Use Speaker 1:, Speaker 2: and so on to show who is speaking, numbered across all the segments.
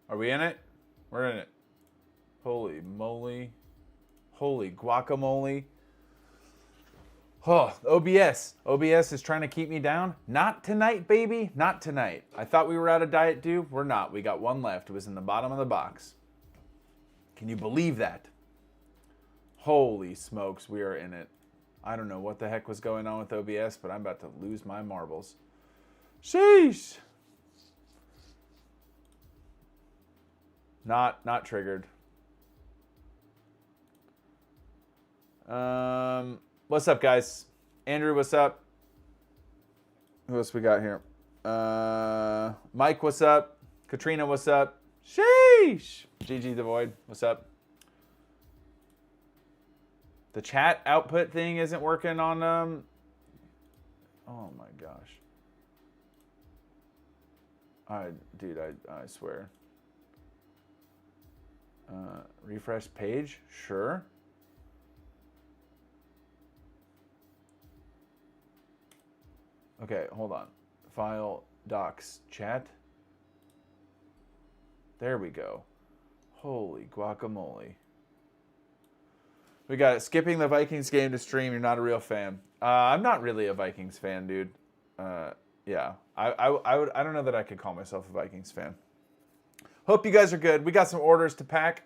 Speaker 1: Are we in it? We're in it. Holy moly. Holy guacamole. Oh, OBS. OBS is trying to keep me down. Not tonight, baby. Not tonight. I thought we were out of Diet Dew. We're not. We got one left. It was in the bottom of the box. Can you believe that? Holy smokes, we are in it. I don't know what the heck was going on with OBS, but I'm about to lose my marbles. Sheesh. Not triggered. What's up, guys? Andrew, what's up? Who else we got here? Mike, what's up? Katrina, what's up? Sheesh. GG the Void, what's up? The chat output thing isn't working on oh my gosh. Dude, I swear. Refresh page? Sure. Okay, hold on. File, docs, chat. There we go. Holy guacamole. We got it. Skipping the Vikings game to stream. You're not a real fan. I'm not really a Vikings fan, dude. Yeah. I don't know that I could call myself a Vikings fan. Hope you guys are good. We got some orders to pack.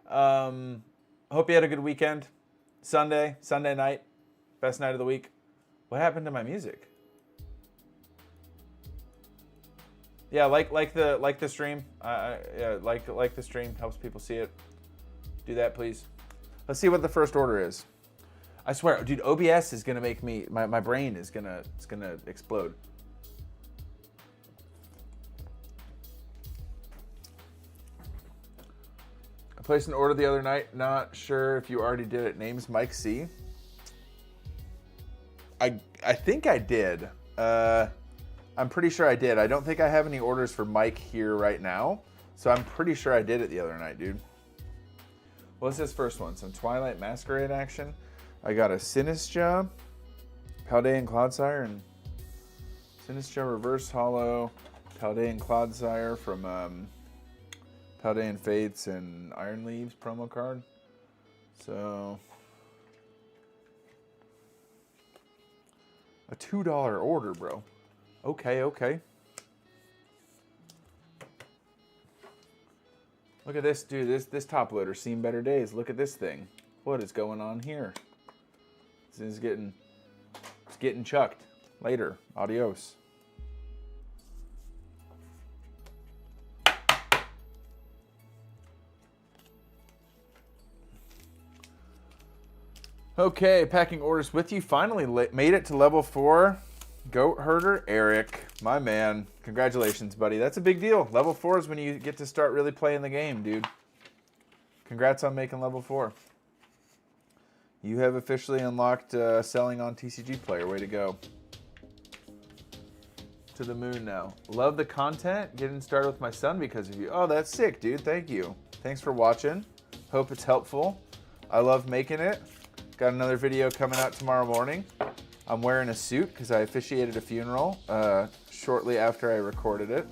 Speaker 1: Hope you had a good weekend. Sunday night. Best night of the week. What happened to my music? Yeah, like the stream. Yeah, like the stream helps people see it. Do that, please. Let's see what the first order is. I swear, dude, OBS is gonna make me. My brain is gonna explode. I placed an order the other night. Not sure if you already did it. Name's Mike C. I think I did. I'm pretty sure I did. I don't think I have any orders for Mike here right now. So I'm pretty sure I did it the other night, dude. What's this first one? Some Twilight Masquerade action. I got a Sinistra, Paldean Clodsire, and Sinistra Reverse Hollow, Paldean Clodsire from Paldean Fates and Iron Leaves promo card. So a $2 order, bro. Okay. Look at this, dude. This top loader's seen better days. Look at this thing. What is going on here? This is getting chucked. Later. Adios. Okay, packing orders with you. Finally made it to level 4. Goat Herder Eric, my man. Congratulations, buddy. That's a big deal. Level 4 is when you get to start really playing the game, dude. Congrats on making level 4. You have officially unlocked selling on TCG Player. Way to go. To the moon now. Love the content. Getting started with my son because of you. Oh, that's sick, dude. Thank you. Thanks for watching. Hope it's helpful. I love making it. Got another video coming out tomorrow morning. I'm wearing a suit because I officiated a funeral shortly after I recorded it.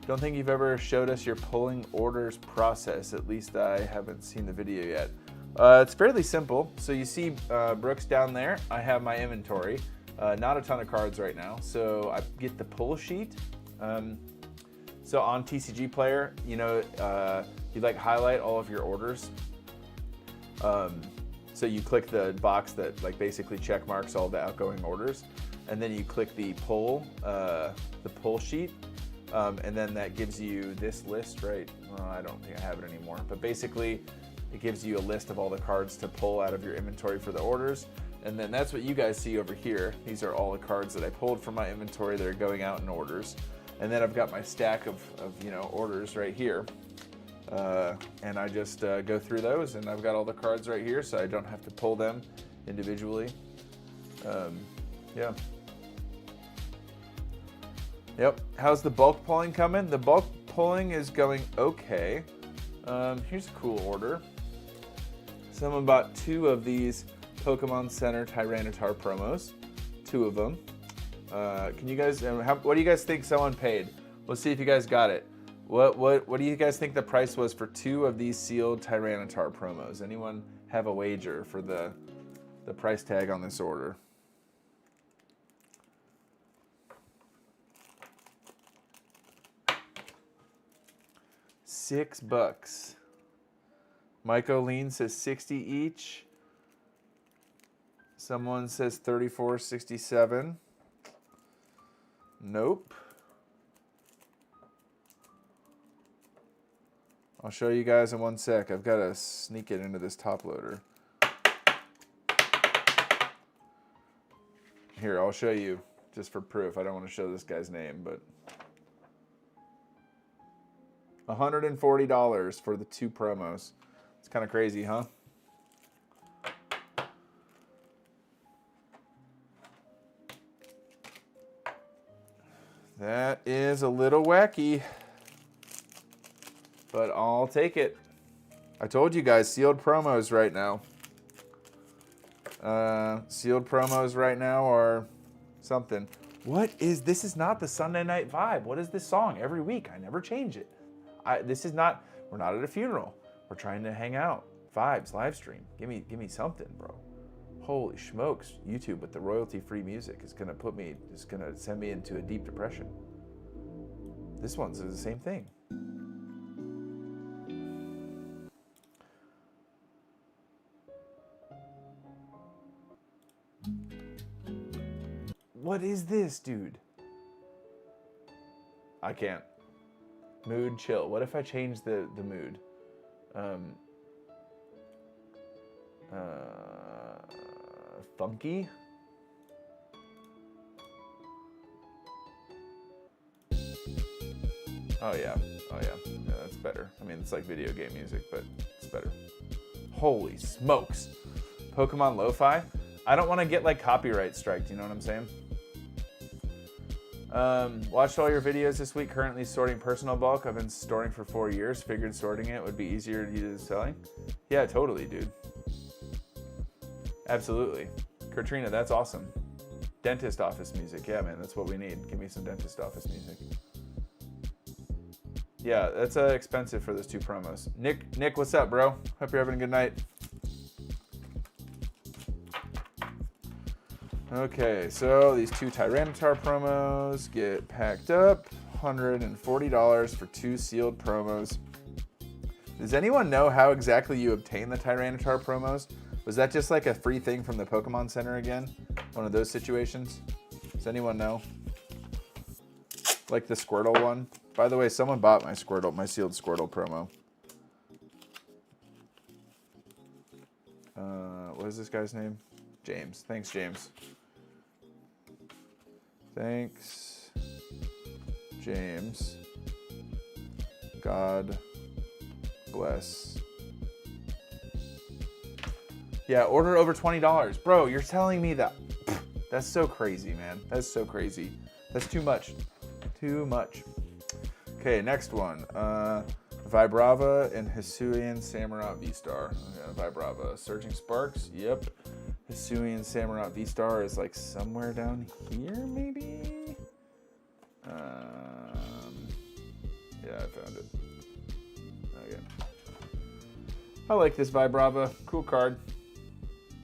Speaker 1: Don't think you've ever showed us your pulling orders process. At least I haven't seen the video yet. It's fairly simple. So you see Brooks down there. I have my inventory. Not a ton of cards right now. So I get the pull sheet. So on TCG Player, you know, you like highlight all of your orders. So you click the box that like basically check marks all the outgoing orders, and then you click the pull sheet, and then that gives you this list, right? Well, I don't think I have it anymore, but basically it gives you a list of all the cards to pull out of your inventory for the orders, and then that's what you guys see over here. These are all the cards that I pulled from my inventory that are going out in orders, and then I've got my stack of you know orders right here. And I just go through those, and I've got all the cards right here, so I don't have to pull them individually. Yeah. Yep. How's the bulk pulling coming? The bulk pulling is going okay. Here's a cool order. Someone bought 2 of these Pokemon Center Tyranitar promos. 2 of them. Can you guys? What do you guys think someone paid? Let's see if you guys got it. What do you guys think the price was for 2 of these sealed Tyranitar promos? Anyone have a wager for the price tag on this order? $6. Mike O'Lean says 60 each. Someone says 34.67. Nope. I'll show you guys in one sec. I've got to sneak it into this top loader. Here, I'll show you just for proof. I don't want to show this guy's name, but $140 for the 2 promos. It's kind of crazy, huh? That is a little wacky, but I'll take it. I told you guys, sealed promos right now. Sealed promos right now are something. This is not the Sunday Night Vibe. What is this song? Every week, I never change it. We're not at a funeral. We're trying to hang out. Vibes, live stream. Give me something, bro. Holy smokes. YouTube with the royalty-free music is gonna send me into a deep depression. This one's the same thing. What is this, dude? I can't. Mood chill. What if I change the mood? Funky? Oh yeah. Yeah, that's better. I mean, it's like video game music, but it's better. Holy smokes. Pokemon Lo-Fi? I don't want to get like copyright striked, you know what I'm saying? Watched all your videos this week, currently sorting personal bulk. I've been storing for 4 years. Figured sorting it would be easier to use selling. Yeah, totally, dude. Absolutely. Katrina, that's awesome. Dentist office music. Yeah, man, that's what we need. Give me some dentist office music. Yeah, that's expensive for those 2 promos. Nick, what's up, bro? Hope you're having a good night. Okay, so these 2 Tyranitar promos get packed up. $140 for 2 sealed promos. Does anyone know how exactly you obtain the Tyranitar promos? Was that just like a free thing from the Pokemon Center again? One of those situations? Does anyone know? Like the Squirtle one? By the way, someone bought my sealed Squirtle promo. What is this guy's name? James. Thanks, James. Thanks, James. God bless. Yeah, order over $20. Bro, you're telling me that. That's so crazy, man. That's so crazy. That's too much. Too much. Okay, next one. Vibrava and Hisuian Samurott V-Star. Okay, Vibrava. Surging Sparks. Yep. Hisuian Samurott V-Star is like somewhere down here, maybe? Yeah, I found it. Okay. I like this Vibrava. Cool card.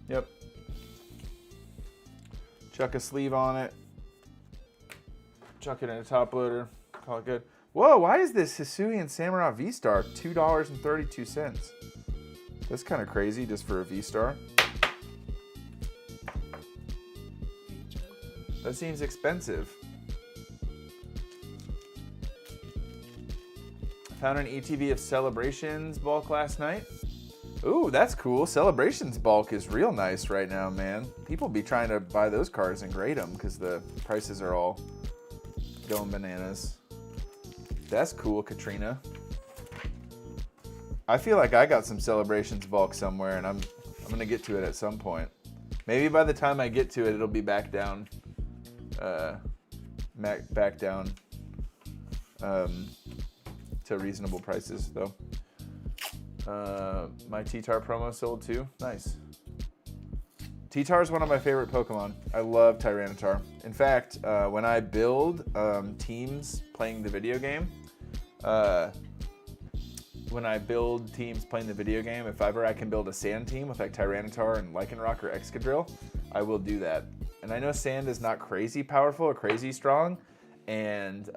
Speaker 1: Yep. Chuck a sleeve on it. Chuck it in a top loader. Call it good. Whoa, why is this Hisuian Samurott V-Star $2.32? That's kind of crazy just for a V-Star. That seems expensive. Found an ETB of Celebrations bulk last night. Ooh, that's cool. Celebrations bulk is real nice right now, man. People be trying to buy those cards and grade them because the prices are all going bananas. That's cool, Katrina. I feel like I got some Celebrations bulk somewhere, and I'm gonna get to it at some point. Maybe by the time I get to it, it'll be back down. Back down to reasonable prices, though. My T-Tar promo sold too. Nice. T-Tar is one of my favorite Pokemon. I love Tyranitar. In fact, when I build teams playing the video game, if ever I can build a sand team with like Tyranitar and Lycanroc or Excadrill, I will do that. And I know sand is not crazy powerful or crazy strong, and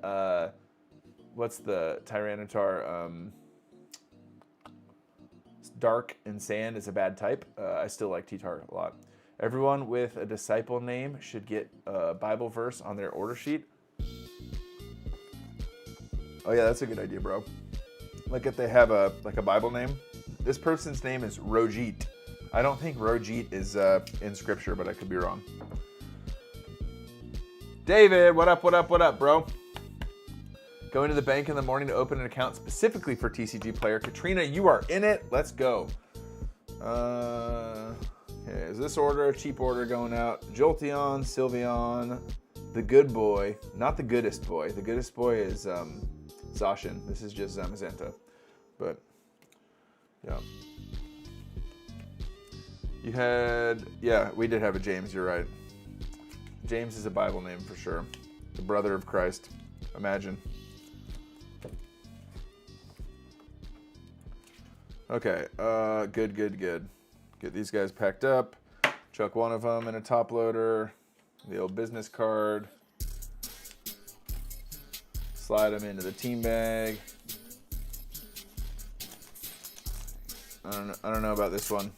Speaker 1: what's the Tyranitar? Dark and sand is a bad type. I still like T-Tar a lot. Everyone with a disciple name should get a Bible verse on their order sheet. Oh yeah, that's a good idea, bro. Like if they have a Bible name. This person's name is Rojit. I don't think Rojit is in scripture, but I could be wrong. David, what up, bro? Going to the bank in the morning to open an account specifically for TCG Player. Katrina, you are in it. Let's go. Okay, is this order a cheap order going out? Jolteon, Sylveon, the good boy. Not the goodest boy. The goodest boy is Zacian. This is just Zamazenta. But, yeah. You had, yeah, we did have a James, you're right. James is a Bible name for sure. The brother of Christ. Imagine. Okay, good. Get these guys packed up. Chuck one of them in a top loader. The old business card. Slide them into the team bag. I don't know about this one.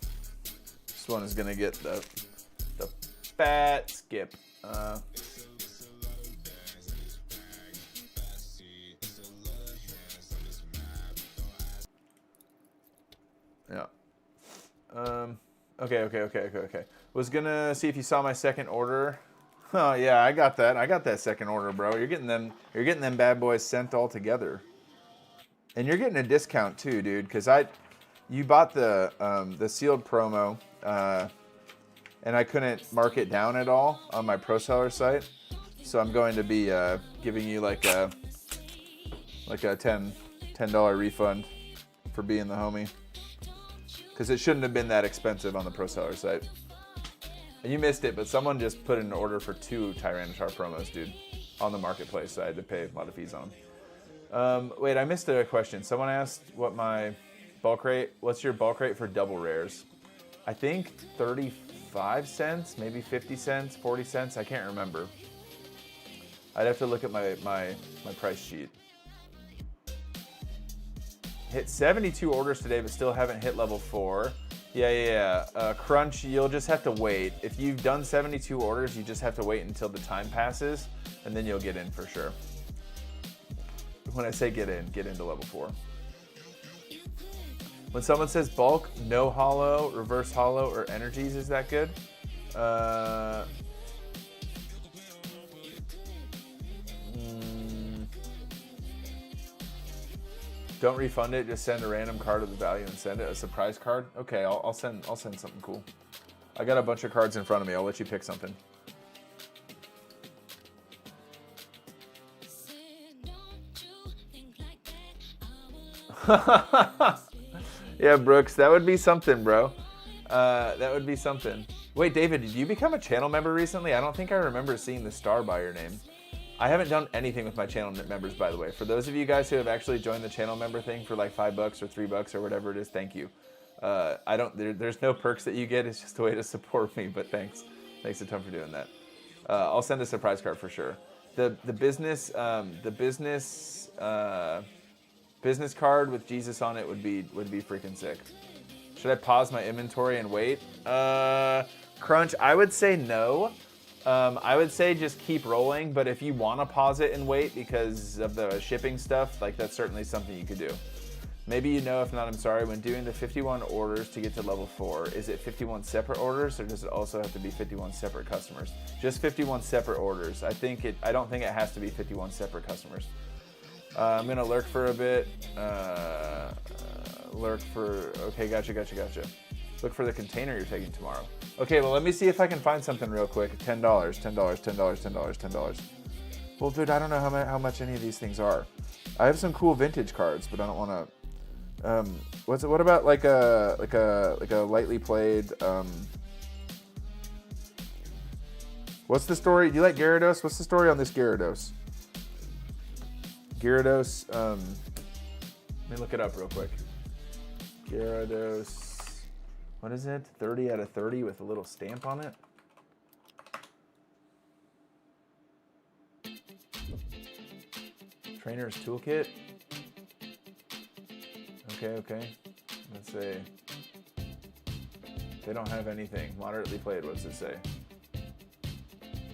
Speaker 1: This one is gonna get the fat skip. Yeah. Okay. Was gonna see if you saw my second order. Oh yeah, I got that. I got that second order, bro. You're getting them bad boys sent all together. And you're getting a discount too, dude, because you bought the sealed promo, and I couldn't mark it down at all on my pro seller site. So I'm going to be giving you like a $10 refund for being the homie. Because it shouldn't have been that expensive on the pro seller site. And you missed it, but someone just put in an order for 2 Tyranitar promos, dude, on the marketplace. So I had to pay a lot of fees on them. Wait, I missed a question. Someone asked what my bulk rate. What's your bulk rate for double rares? I think 35 cents, maybe 50 cents, 40 cents. I can't remember. I'd have to look at my price sheet. Hit 72 orders today, but still haven't hit level 4. Yeah. Crunch, you'll just have to wait. If you've done 72 orders, you just have to wait until the time passes, and then you'll get in for sure. When I say get into level 4. When someone says bulk, no hollow, reverse hollow, or energies, is that good? Don't refund it. Just send a random card of the value and send it. A surprise card. Okay, I'll send something cool. I got a bunch of cards in front of me. I'll let you pick something. Yeah, Brooks, that would be something, bro. That would be something. Wait, David, did you become a channel member recently? I don't think I remember seeing the star by your name. I haven't done anything with my channel members, by the way. For those of you guys who have actually joined the channel member thing for like $5 or $3 or whatever it is, thank you. There's no perks that you get. It's just a way to support me, but thanks. Thanks a ton for doing that. I'll send a surprise card for sure. The business card with Jesus on it would be freaking sick. Should I pause my inventory and wait? Crunch, I would say no. I would say just keep rolling, but if you want to pause it and wait because of the shipping stuff, like that's certainly something you could do. Maybe you know, if not, I'm sorry. When doing the 51 orders to get to level 4, is it 51 separate orders, or does it also have to be 51 separate customers? Just 51 separate orders. I don't think it has to be 51 separate customers. I'm gonna lurk for a bit. Okay, gotcha. Look for the container you're taking tomorrow. Okay, well, let me see if I can find something real quick. $10. Well, dude, I don't know how much any of these things are. I have some cool vintage cards, but I don't want to. What about like a lightly played What's the story? Do you like Gyarados? What's the story on this Gyarados? Gyarados, let me look it up real quick. Gyarados, what is it? 30 out of 30 with a little stamp on it. Trainer's Toolkit. Okay. Let's see. They don't have anything. Moderately played, what's it say?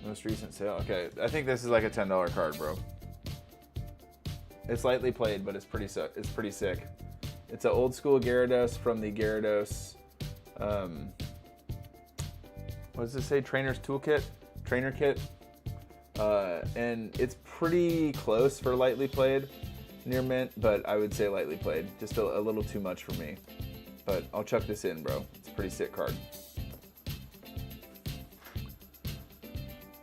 Speaker 1: Most recent sale. Okay, I think this is like a $10 card, bro. It's lightly played, but it's pretty sick. It's an old school Gyarados from the Gyarados. What does it say? Trainer's Toolkit? Trainer Kit. And it's pretty close for lightly played. Near mint, but I would say lightly played. Just a little too much for me. But I'll chuck this in, bro. It's a pretty sick card.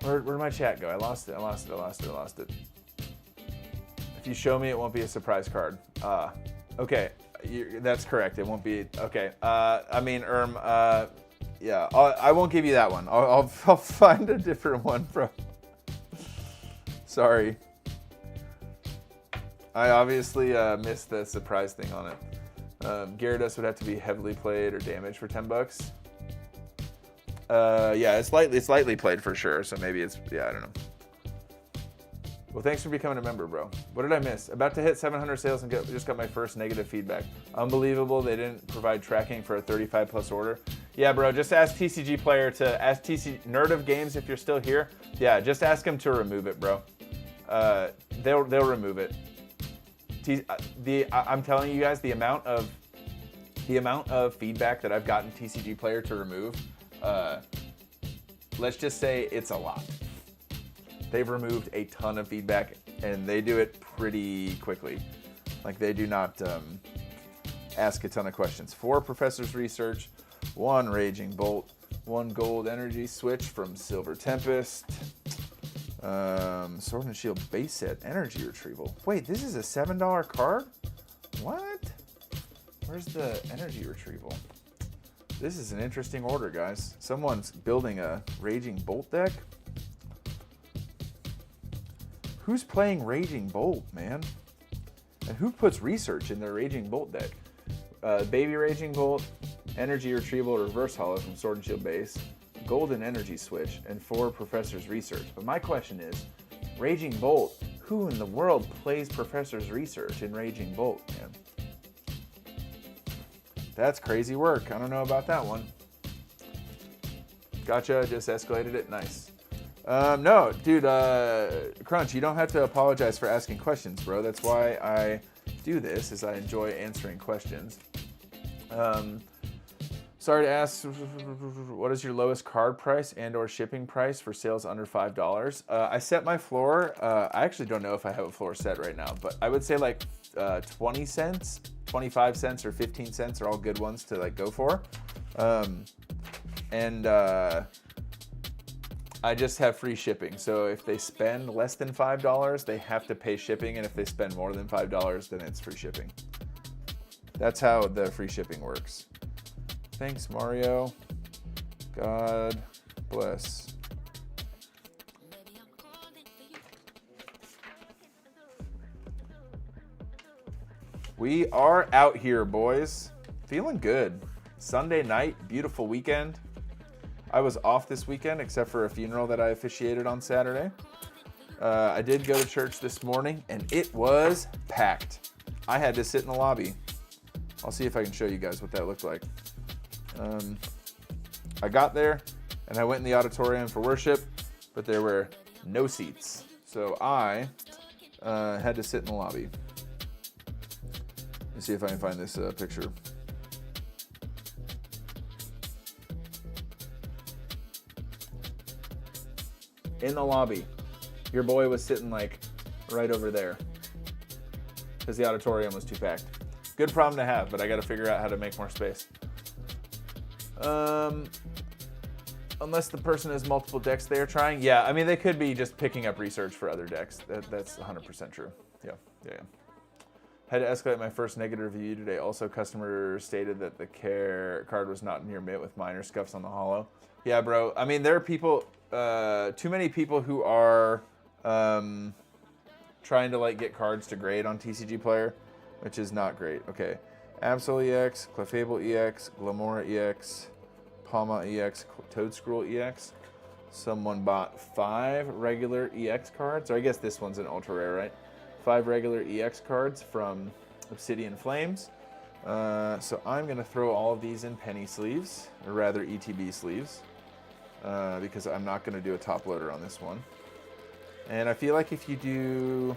Speaker 1: Where'd my chat go? I lost it. If you show me, it won't be a surprise card. Okay, that's correct. It won't be. Okay. I mean, yeah. I won't give you that one. I'll find a different one, bro. Sorry. I obviously missed the surprise thing on it. Gyarados would have to be heavily played or damaged for $10. Yeah, it's lightly played for sure. So maybe it's, yeah, I don't know. Well, thanks for becoming a member, bro. What did I miss? About to hit 700 sales and just got my first negative feedback. Unbelievable. They didn't provide tracking for a 35 plus order. Yeah, bro. Just ask TCG Player to ask Nerd of Games if you're still here. Yeah, just ask him to remove it, bro. They'll remove it. I'm telling you guys, the amount of feedback that I've gotten TCG Player to remove, let's just say it's a lot. They've removed a ton of feedback, and they do it pretty quickly. Like, they do not ask a ton of questions. 4 Professor's Research, 1 Raging Bolt, 1 Gold Energy Switch from Silver Tempest, Sword and Shield base set Energy Retrieval. Wait, this is a $7 card? What? Where's the Energy Retrieval? This is an interesting order, guys. Someone's building a Raging Bolt deck. Who's playing Raging Bolt, man? And who puts research in their Raging Bolt deck? Baby Raging Bolt, Energy Retrieval Reverse Hollow from Sword and Shield base, Golden Energy Switch, and 4 Professor's Research. But my question is, Raging Bolt, who in the world plays Professor's Research in Raging Bolt, man? That's crazy work. I don't know about that one. Gotcha, just escalated it. Nice. No, dude, Crunch, you don't have to apologize for asking questions, bro. That's why I do this, is I enjoy answering questions. Sorry to ask, what is your lowest card price and or shipping price for sales under $5? I set my floor. I actually don't know if I have a floor set right now, but I would say like 20 cents, 25 cents, or 15 cents are all good ones to like go for. I just have free shipping. So if they spend less than $5, they have to pay shipping. And if they spend more than $5, then it's free shipping. That's how the free shipping works. Thanks, Mario. God bless. We are out here, boys. Feeling good. Sunday night, beautiful weekend. I was off this weekend except for a funeral that I officiated on Saturday. I did go to church this morning and it was packed. I had to sit in the lobby. I'll see if I can show you guys what that looked like. I got there and I went in the auditorium for worship, but there were no seats. So I had to sit in the lobby. Let's see if I can find this picture. In the lobby. Your boy was sitting like right over there because the auditorium was too packed. Good problem to have, but I got to figure out how to make more space. Unless the person has multiple decks they're trying. Yeah, I mean, they could be just picking up research for other decks. That's 100% true. Yeah. Had to escalate my first negative review today. Also, customer stated that the card was not near mint with minor scuffs on the hollow. Yeah, bro. I mean, there are people... too many people who are trying to like get cards to grade on TCG Player, which is not great. Okay, Absol EX, Clefable EX, Glamora EX, Palma EX, Toadscroll EX. Someone bought 5 regular EX cards, or I guess this one's an ultra rare, right? 5 regular EX cards from Obsidian Flames. So I'm gonna throw all of these in penny sleeves, or rather ETB sleeves, because I'm not gonna do a top loader on this one. And I feel like if you do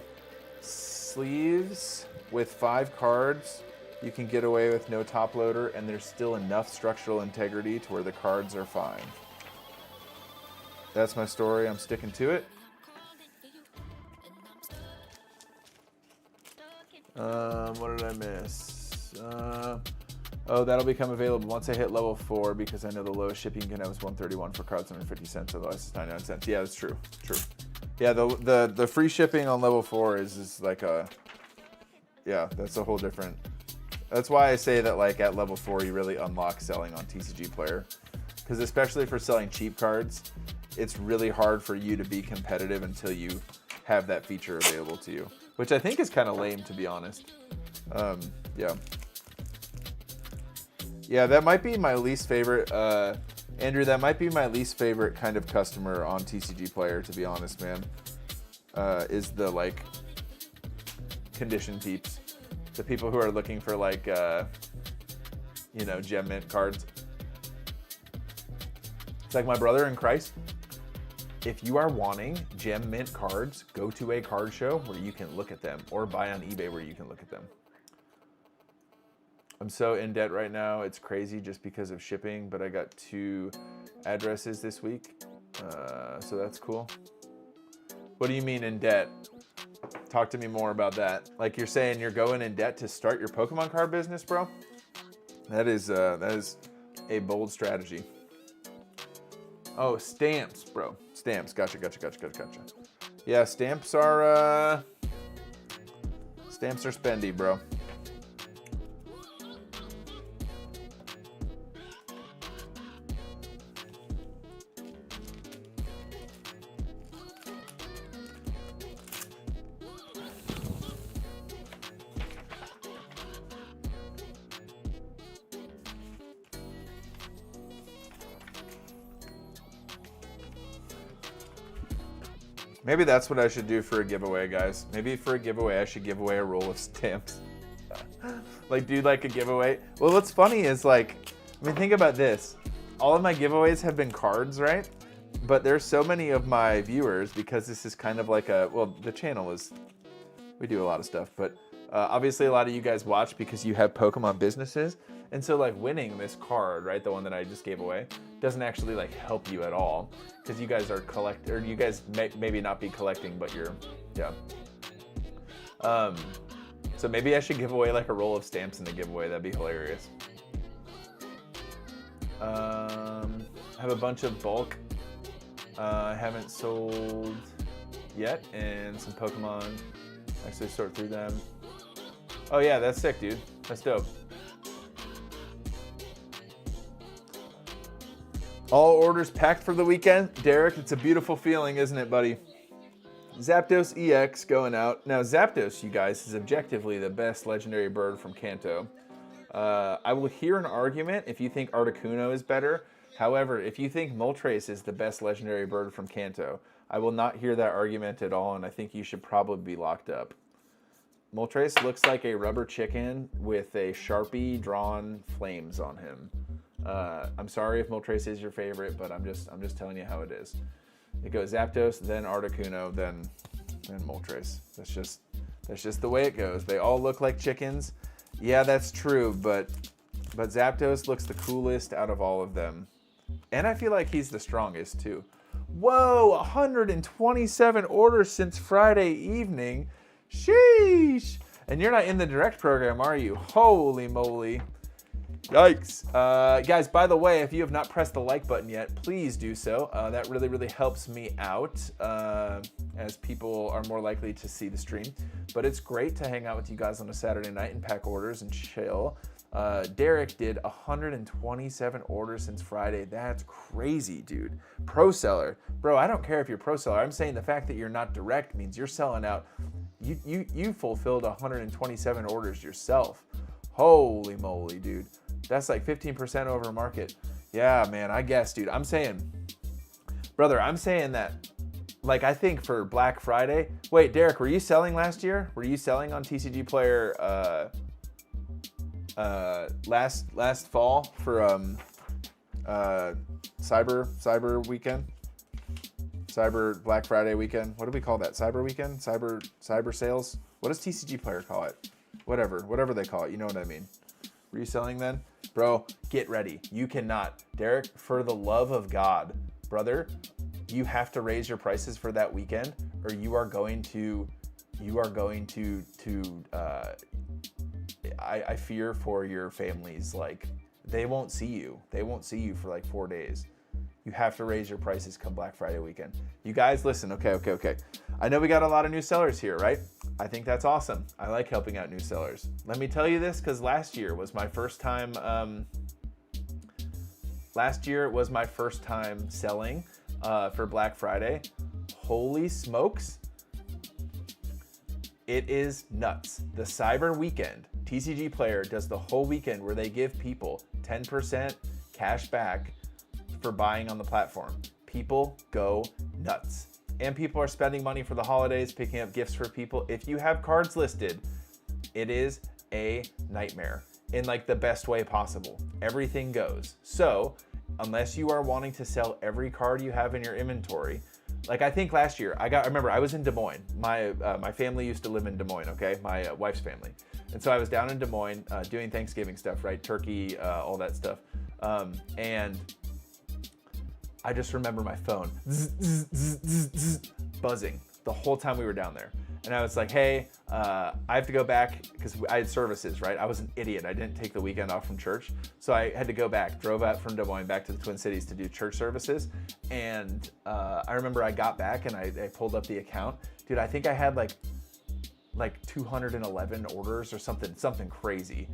Speaker 1: sleeves with 5 cards, you can get away with no top loader, and there's still enough structural integrity to where the cards are fine. That's my story. I'm sticking to it. What did I miss? Oh, that'll become available once I hit level 4 because I know the lowest shipping you can have is $131 for cards under 50 cents, otherwise it's 99 cents. Yeah, that's true. True. Yeah, the free shipping on level 4 is like a, yeah, that's a whole different. That's why I say that like at level 4 you really unlock selling on TCG Player, because especially for selling cheap cards, it's really hard for you to be competitive until you have that feature available to you, which I think is kind of lame, to be honest. Yeah. Yeah, that might be my least favorite, Andrew, that might be my least favorite kind of customer on TCG Player, to be honest, man, is the, like, condition peeps. The people who are looking for, like, you know, gem mint cards. It's like my brother in Christ. If you are wanting gem mint cards, go to a card show where you can look at them, or buy on eBay where you can look at them. I'm so in debt right now, it's crazy just because of shipping, but I got 2 addresses this week, so that's cool. What do you mean in debt? Talk to me more about that. Like you're saying you're going in debt to start your Pokemon card business, bro? That is a bold strategy. Oh, stamps, bro. Stamps. Gotcha. Yeah, stamps are spendy, bro. Maybe that's what I should do for a giveaway, guys. Maybe for a giveaway, I should give away a roll of stamps. Like, do like a giveaway. Well, what's funny is, like, I mean, think about this. All of my giveaways have been cards, right? But there's so many of my viewers, because this is kind of like a, well, the channel is, we do a lot of stuff, but obviously a lot of you guys watch because you have Pokemon businesses. And so, like, winning this card, right, the one that I just gave away, doesn't actually, like, help you at all, because you guys are or you guys may maybe not be collecting, but you're, yeah. So maybe I should give away, like, a roll of stamps in the giveaway. That'd be hilarious. I have a bunch of bulk I haven't sold yet, and some Pokemon. Actually sort through them. Oh, yeah, that's sick, dude. That's dope. All orders packed for the weekend. Derek, it's a beautiful feeling, isn't it, buddy? Zapdos EX going out. Now, Zapdos, you guys, is objectively the best legendary bird from Kanto. I will hear an argument if you think Articuno is better. However, if you think Moltres is the best legendary bird from Kanto, I will not hear that argument at all, and I think you should probably be locked up. Moltres looks like a rubber chicken with a Sharpie drawn flames on him. I'm sorry if Moltres is your favorite, but I'm just telling you how it is. It goes Zapdos, then Articuno, then Moltres. That's just the way it goes. They all look like chickens. Yeah, that's true, but Zapdos looks the coolest out of all of them. And I feel like he's the strongest too. Whoa, 127 orders since Friday evening. Sheesh. And you're not in the direct program, are you? Holy moly. Yikes. Guys, by the way, if you have not pressed the like button yet, please do so. That really, really helps me out as people are more likely to see the stream. But it's great to hang out with you guys on a Saturday night and pack orders and chill. Derek did 127 orders since Friday. That's crazy, dude. Pro seller. Bro, I don't care if you're pro seller. I'm saying the fact that you're not direct means you're selling out. You fulfilled 127 orders yourself. Holy moly, dude. That's like 15% over market. Yeah, man, I guess, dude. I'm saying, brother, I'm saying that, like, I think for Black Friday. Wait, Derek, were you selling last year? Were you selling on TCG Player last fall for Cyber weekend? Cyber Black Friday weekend. What do we call that? Cyber weekend? Cyber sales? What does TCG Player call it? Whatever they call it. You know what I mean. Were you selling then? Bro, get ready. You cannot. Derek, for the love of God, brother, you have to raise your prices for that weekend, or you are going to I fear for your families. Like, they won't see you. They won't see you for like 4 days. You have to raise your prices come Black Friday weekend. You guys, listen, okay. I know we got a lot of new sellers here, right? I think that's awesome. I like helping out new sellers. Let me tell you this, because last year was my first time selling for Black Friday. Holy smokes. It is nuts. The Cyber Weekend, TCG Player does the whole weekend where they give people 10% cash back for buying on the platform. People go nuts. And people are spending money for the holidays, picking up gifts for people. If you have cards listed, it is a nightmare in like the best way possible. Everything goes. So unless you are wanting to sell every card you have in your inventory, like I think last year, I remember I was in Des Moines. My family used to live in Des Moines, okay? My wife's family. And so I was down in Des Moines doing Thanksgiving stuff, right? Turkey, all that stuff. And I just remember my phone buzzing the whole time we were down there. And I was like, hey, I have to go back because I had services, right? I was an idiot. I didn't take the weekend off from church. So I had to go back, drove out from Des Moines back to the Twin Cities to do church services. And I remember I got back and I pulled up the account. Dude, I think I had like 211 orders or something crazy.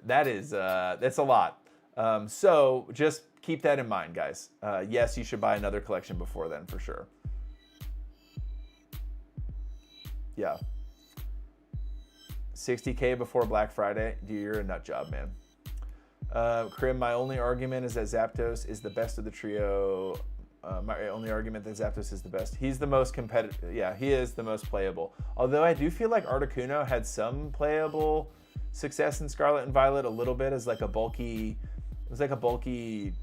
Speaker 1: That's a lot. So just keep that in mind, guys. Yes, you should buy another collection before then for sure. Yeah. 60K before Black Friday. Dude, you're a nut job, man. Krim, my only argument is that Zapdos is the best of the trio. My only argument that Zapdos is the best. He's the most competitive. Yeah, he is the most playable. Although I do feel like Articuno had some playable success in Scarlet and Violet a little bit as like a bulky. It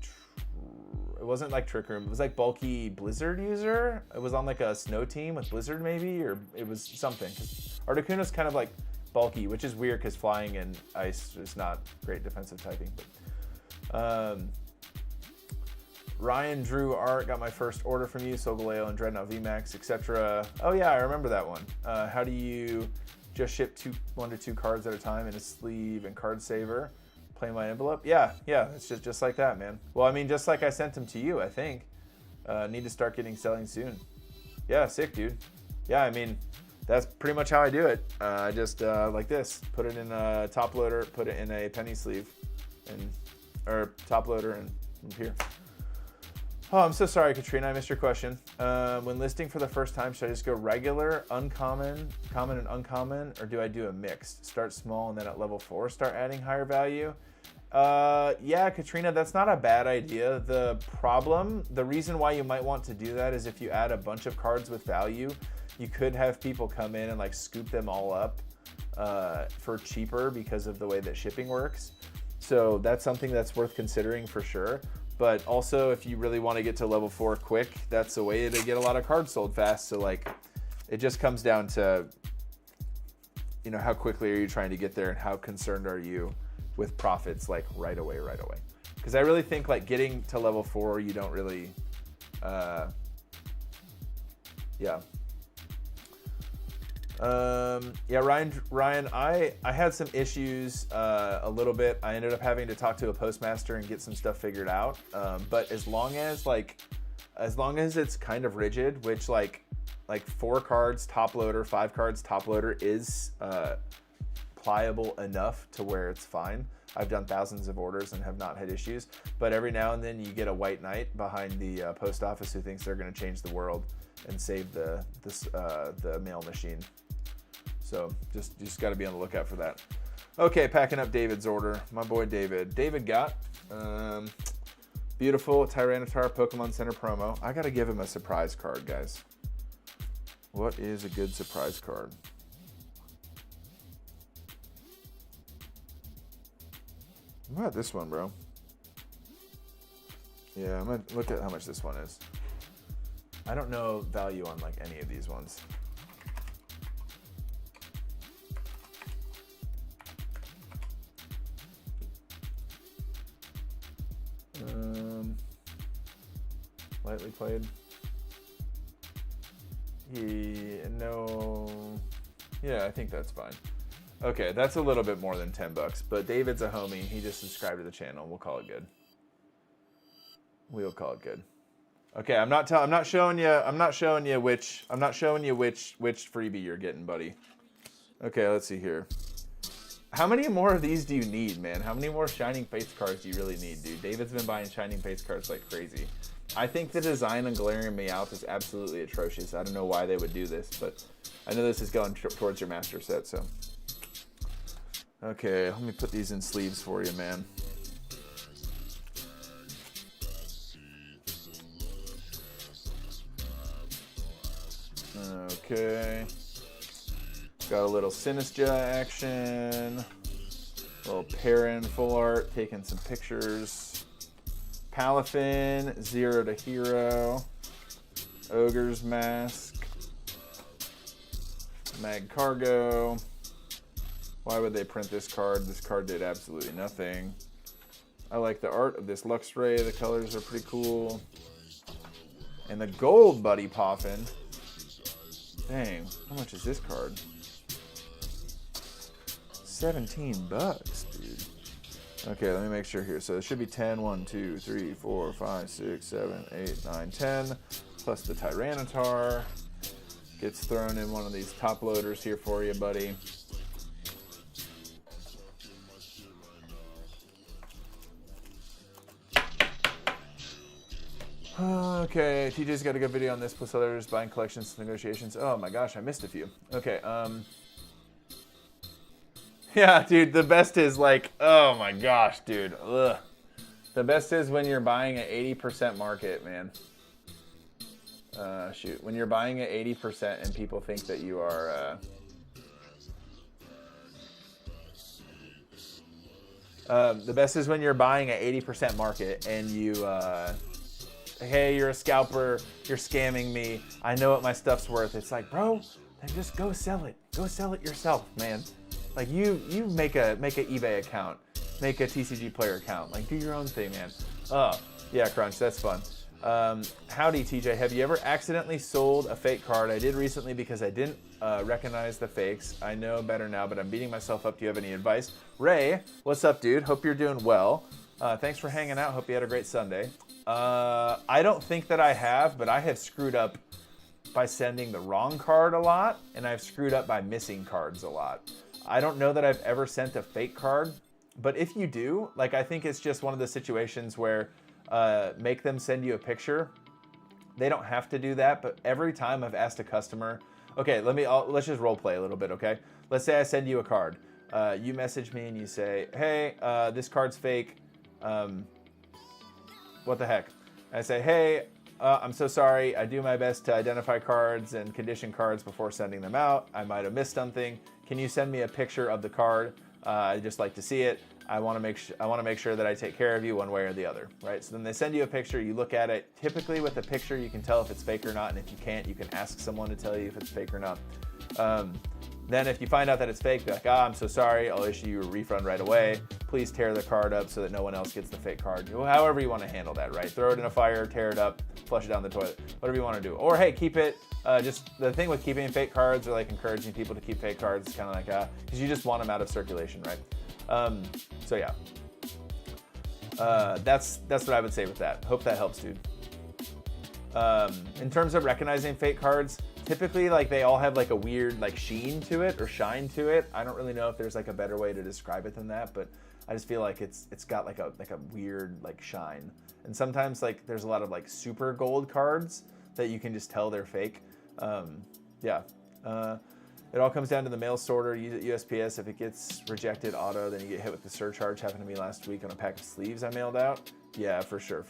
Speaker 1: wasn't like Trick Room. It was like bulky Blizzard user. It was on like a snow team with Blizzard maybe, or it was something. Articuno's kind of like bulky, which is weird because flying and ice is not great defensive typing. But Ryan Drew Art got my first order from you. Solgaleo and Dreadnought VMAX, etc. Oh yeah, I remember that one. How do you just ship 1 to 2 cards at a time in a sleeve and card saver? Play my envelope? Yeah, it's just like that, man. Well, I mean, just like I sent them to you, I think. Need to start selling soon. Yeah, sick, dude. Yeah, I mean, that's pretty much how I do it. I just like this, put it in a top loader, put it in a penny sleeve, or top loader, and here. Oh, I'm so sorry, Katrina. I missed your question. When listing for the first time, should I just go regular, uncommon, common, and uncommon, or do I do a mixed? Start small and then at level 4 start adding higher value? Yeah, Katrina, that's not a bad idea. The reason why you might want to do that is if you add a bunch of cards with value, you could have people come in and like scoop them all up for cheaper because of the way that shipping works. So that's something that's worth considering for sure. But also, if you really want to get to level 4 quick, that's a way to get a lot of cards sold fast. So like, it just comes down to, how quickly are you trying to get there and how concerned are you with profits like right away. Because I really think like getting to level 4, you don't really, Ryan, I had some issues a little bit. I ended up having to talk to a postmaster and get some stuff figured out. But as long as it's kind of rigid, which like 4 cards top loader, 5 cards top loader is pliable enough to where it's fine. I've done thousands of orders and have not had issues, but every now and then you get a white knight behind the post office who thinks they're going to change the world and save the mail machine. So just got to be on the lookout for that. Okay, packing up David's order. My boy David. David got beautiful Tyranitar Pokemon Center promo. I got to give him a surprise card, guys. What is a good surprise card? What about this one, bro? Yeah, I'm gonna look at how much this one is. I don't know value on like any of these ones. Lightly played. Yeah, I think that's fine. Okay, that's a little bit more than $10, but David's a homie. He just subscribed to the channel. We'll call it good. We'll call it good. Okay, I'm not showing you which freebie you're getting, buddy. Okay, let's see here. How many more of these do you need, man? How many more Shining Fates cards do you really need, dude? David's been buying Shining Fates cards like crazy. I think the design on Galarian Meowth is absolutely atrocious. I don't know why they would do this, but I know this is going towards your master set, so. Okay, let me put these in sleeves for you, man. Okay. Got a little Sinistcha action. A little Perrin full art, taking some pictures. Palafin, 0 to hero. Ogre's Mask. Magcargo. Why would they print this card? This card did absolutely nothing. I like the art of this Luxray. The colors are pretty cool. And the gold Buddy Poffin. Dang, how much is this card? $17, dude. Okay, let me make sure here. So it should be 10, 1, 2, 3, 4, 5, 6, 7, 8, 9, 10. Plus the Tyranitar. Gets thrown in one of these top loaders here for you, buddy. Okay, TJ's got a good video on this, plus others buying collections, negotiations. Oh my gosh, I missed a few. Okay, yeah, dude, the best is like, oh my gosh, dude. Ugh. The best is when you're buying at 80% market, man. Shoot, when you're buying at 80% and people think that you are, the best is when you're buying at 80% market and you, hey, you're a scalper, you're scamming me, I know what my stuff's worth. It's like, bro, then just go sell it. Go sell it yourself, man. Like you make a eBay account, make a TCG player account, like do your own thing, man. Oh, yeah, Crunch, that's fun. Howdy, TJ, have you ever accidentally sold a fake card? I did recently because I didn't recognize the fakes. I know better now, but I'm beating myself up. Do you have any advice? Ray, what's up, dude? Hope you're doing well. Thanks for hanging out. Hope you had a great Sunday. I don't think that I have, but I have screwed up by sending the wrong card a lot, and I've screwed up by missing cards a lot. I don't know that I've ever sent a fake card, but if you do, like, I think it's just one of the situations where make them send you a picture. They don't have to do that, but every time I've asked a customer, okay, let's just role play a little bit, okay? Let's say I send you a card. You message me and you say, hey, this card's fake. What the heck? I say, hey, I'm so sorry. I do my best to identify cards and condition cards before sending them out. I might have missed something. Can you send me a picture of the card? I'd just like to see it. I want to make sure that I take care of you one way or the other, right? So then they send you a picture. You look at it. Typically with a picture, you can tell if it's fake or not. And if you can't, you can ask someone to tell you if it's fake or not. Then if you find out that it's fake, be like, I'm so sorry. I'll issue you a refund right away. Please tear the card up so that no one else gets the fake card. However you want to handle that, right? Throw it in a fire, tear it up, flush it down the toilet, whatever you want to do. Or hey, keep it. Just the thing with keeping fake cards or like encouraging people to keep fake cards is kind of like, because you just want them out of circulation, right? So yeah, that's what I would say with that. Hope that helps, dude. In terms of recognizing fake cards, typically like they all have like a weird like sheen to it or shine to it. I don't really know if there's like a better way to describe it than that, but I just feel like it's got like a weird like shine. And sometimes like there's a lot of like super gold cards that you can just tell they're fake. It all comes down to the mail sorter. Use it USPS. If it gets rejected auto, then you get hit with the surcharge. Happened to me last week on a pack of sleeves I mailed out. Yeah, for sure.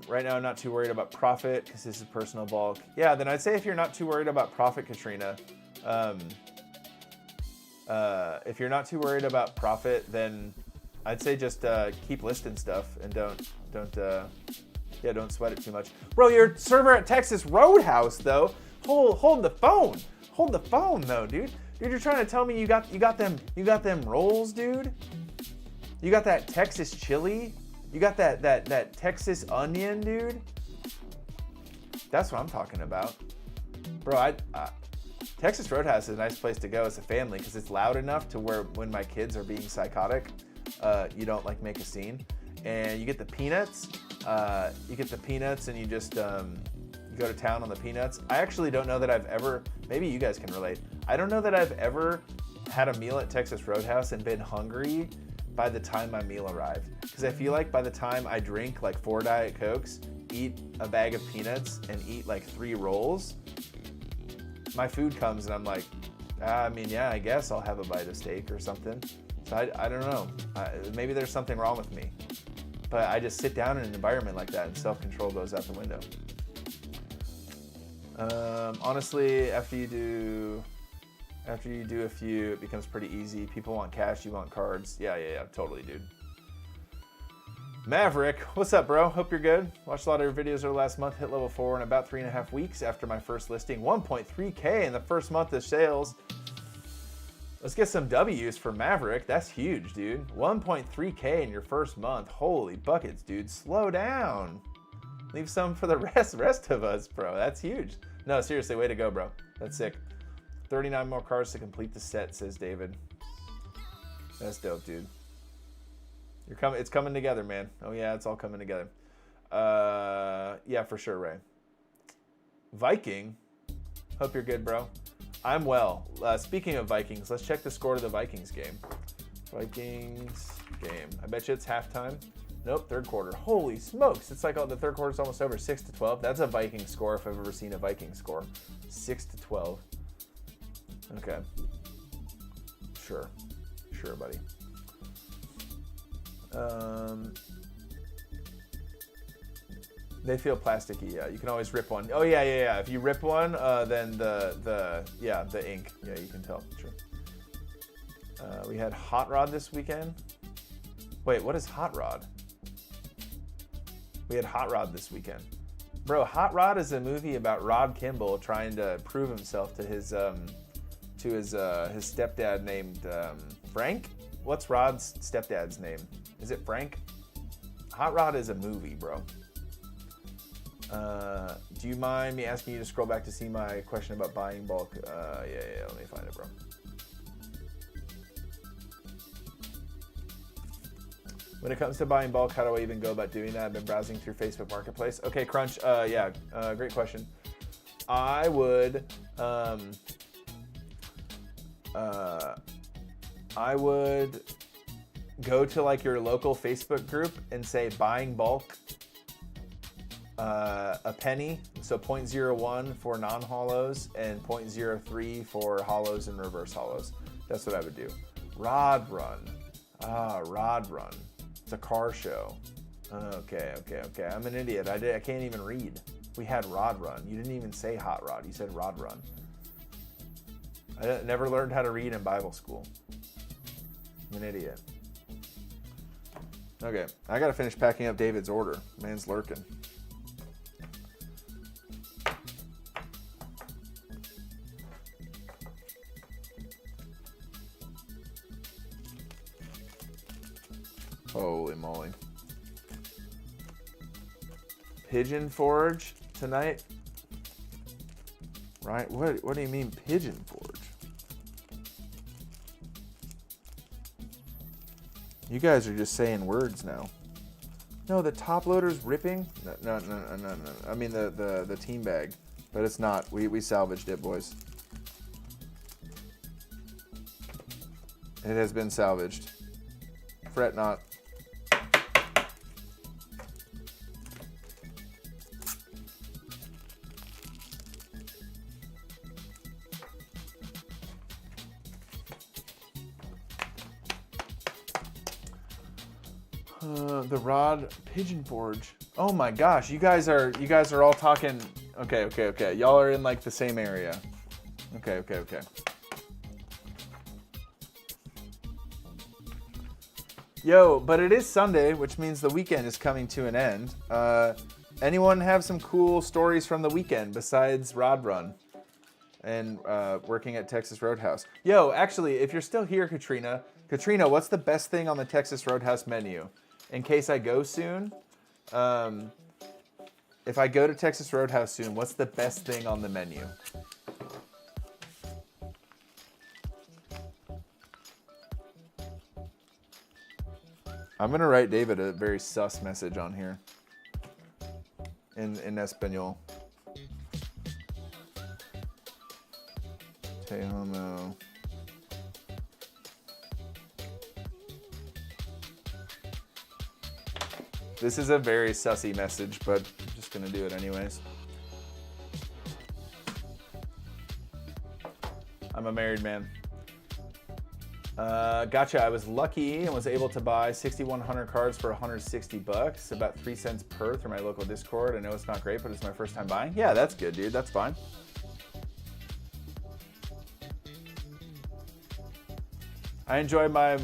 Speaker 1: Right now, I'm not too worried about profit because this is personal bulk. Yeah, then I'd say if you're not too worried about profit, Katrina, if you're not too worried about profit, then I'd say just keep listing stuff and don't sweat it too much. Bro, your server at Texas Roadhouse though. Hold the phone. Hold the phone though, dude. Dude, you're trying to tell me you got them rolls, dude? You got that Texas chili? You got that Texas onion, dude? That's what I'm talking about. Bro, Texas Roadhouse is a nice place to go as a family because it's loud enough to where when my kids are being psychotic, you don't like make a scene. And you get the peanuts. And you just go to town on the peanuts. I actually don't know that I've ever, maybe you guys can relate. I don't know that I've ever had a meal at Texas Roadhouse and been hungry by the time my meal arrived. Because I feel like by the time I drink like 4 Diet Cokes, eat a bag of peanuts, and eat like 3 rolls, my food comes and I'm like, I guess I'll have a bite of steak or something. So I don't know. Maybe there's something wrong with me. But I just sit down in an environment like that and self-control goes out the window. Honestly, after you do a few, it becomes pretty easy. People want cash, you want cards. Yeah, totally, dude. Maverick, what's up, bro? Hope you're good. Watched a lot of your videos over the last month. Hit level 4 in about 3.5 weeks after my first listing. 1.3K in the first month of sales. Let's get some W's for Maverick. That's huge, dude. 1.3K in your first month. Holy buckets, dude. Slow down. Leave some for the rest of us, bro. That's huge. No, seriously, way to go, bro. That's sick. 39 more cards to complete the set, says David. That's dope, dude. It's coming together, man. Oh yeah, it's all coming together. Yeah, for sure, Ray. Viking. Hope you're good, bro. I'm well. Speaking of Vikings, let's check the score to the Vikings game. Vikings game. I bet you it's halftime. Nope, third quarter. Holy smokes. It's like the third quarter's almost over. 6-12. That's a Viking score if I've ever seen a Viking score. 6-12. Okay. Sure, buddy. They feel plasticky. Yeah, you can always rip one. Oh yeah. If you rip one, then the ink. Yeah, you can tell. Sure. We had Hot Rod this weekend. Wait, what is Hot Rod? We had Hot Rod this weekend. Bro, Hot Rod is a movie about Rod Kimball trying to prove himself to his stepdad named Frank. What's Rod's stepdad's name? Is it Frank? Hot Rod is a movie, bro. Do you mind me asking you to scroll back to see my question about buying bulk? Yeah, let me find it, bro. When it comes to buying bulk, how do I even go about doing that? I've been browsing through Facebook Marketplace. Okay, Crunch, great question. I would go to like your local Facebook group and say buying bulk, a penny, so 0.01 for non-hollows and 0.03 for hollows and reverse hollows. That's what I would do. Rod Run. Rod Run. It's a car show. Okay. I'm an idiot. I can't even read. We had Rod Run. You didn't even say Hot Rod. You said Rod Run. I never learned how to read in Bible school. I'm an idiot. Okay, I gotta finish packing up David's order. Man's lurking. Holy moly. Pigeon Forge tonight? Right? What do you mean Pigeon Forge? You guys are just saying words now. No, the top loader's ripping. No. I mean the team bag, but it's not. We salvaged it, boys. It has been salvaged. Fret not. The rod pigeon forge. Oh my gosh, you guys are all talking. Okay. Y'all are in like the same area. Okay. Yo, but it is Sunday, which means the weekend is coming to an end. Anyone have some cool stories from the weekend besides Rod Run and working at Texas Roadhouse? Yo, actually, if you're still here, Katrina, what's the best thing on the Texas Roadhouse menu? In case I go soon, if I go to Texas Roadhouse soon, what's the best thing on the menu? I'm gonna write David a very sus message on here in Espanol. Tejomo. This is a very sussy message, but I'm just gonna do it anyways. I'm a married man. Gotcha. I was lucky and was able to buy 6,100 cards for $160, about 3 cents per through my local Discord. I know it's not great, but it's my first time buying. Yeah, that's good, dude. That's fine. I enjoy my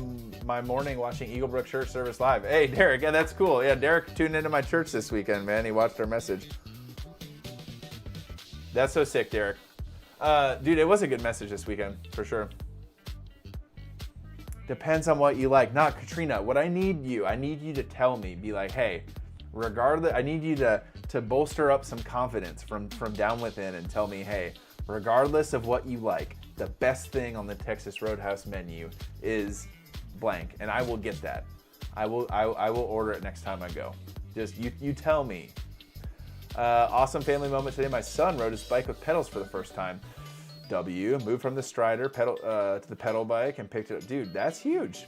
Speaker 1: morning watching Eaglebrook Church service live. Hey, Derek, yeah, that's cool. Yeah, Derek tuned into my church this weekend, man. He watched our message. That's so sick, Derek. Dude, it was a good message this weekend, for sure. Depends on what you like. Not Katrina. What I need you to tell me, be like, hey, regardless, I need you to bolster up some confidence from down within and tell me, hey, regardless of what you like, the best thing on the Texas Roadhouse menu is blank, and I will get that. I will order it next time I go. Just you tell me. Awesome family moment today. My son rode his bike with pedals for the first time. W moved from the Strider pedal to the pedal bike and picked it up. Dude, that's huge.